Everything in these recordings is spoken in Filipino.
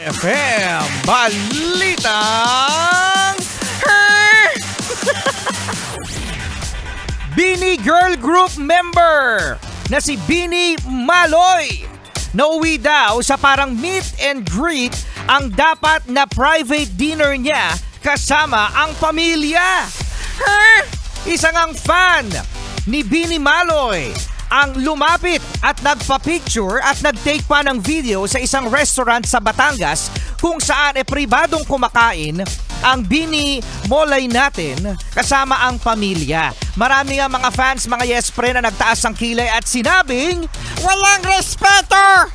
FM Balitang Bini Girl Group member na si Bini Maloy nauwi daw sa parang meet and greet ang dapat na private dinner niya kasama ang pamilya. Isang ang fan ni Bini Maloy ang lumapit at nagpa-picture at nag-take pa ng video sa isang restaurant sa Batangas kung saan pribadong kumakain ang Bini Maloy natin kasama ang pamilya. Marami nga mga fans, mga yes pre na nagtaas ang kilay at sinabing, walang respeto!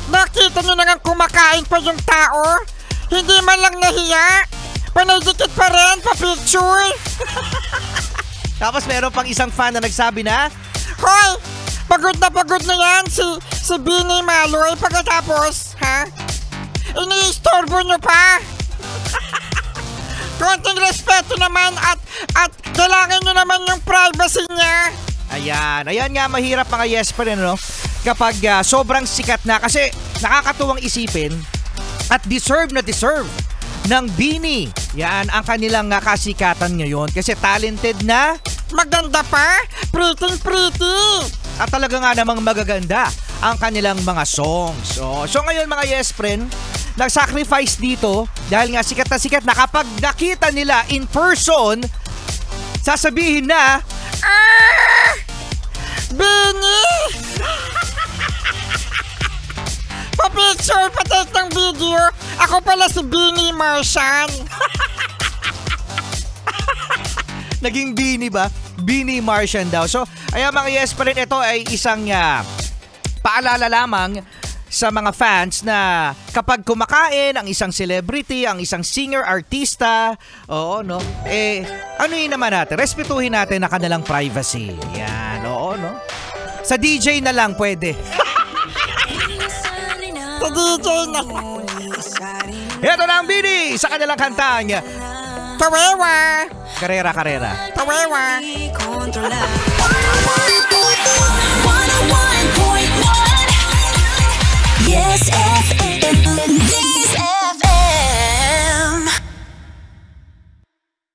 Nakita nyo na nga kumakain pa yung tao? Hindi man lang nahiya? Panay-dikit pa rin, pa-picture? Tapos meron pang isang fan na nagsabi na, hoy! Pagod na yan si Bini Maloy pagkatapos, ha? Ini-istorbo nyo pa? Konting respeto naman at kailangan nyo naman yung privacy niya. Ayan nga mahirap mga yes pa rin, no? Kapag sobrang sikat na kasi nakakatuwang isipin at deserve ng Bini. Yan ang kanilang kasikatan ngayon kasi talented na, maganda pa, pretty. At talaga nga namang magaganda ang kanilang mga songs. So ngayon mga yes friend, nag-sacrifice dito dahil nga sikat na kapag nakita nila in person, sasabihin na, Bini! Pa-picture, pa-take ng video. Ako pala si Bini Martian. Naging Bini ba? Bini Martian daw. So, ayan mga yes pa rin, ito ay isang paalala lamang sa mga fans na kapag kumakain ang isang celebrity, ang isang singer, artista, ano yun naman natin, respetuhin natin na kanilang privacy. Yan, Sa DJ na lang pwede. Sa DJ na. Ito na ang Bini sa kanilang kantang Kawewa. Karera. Kawewa.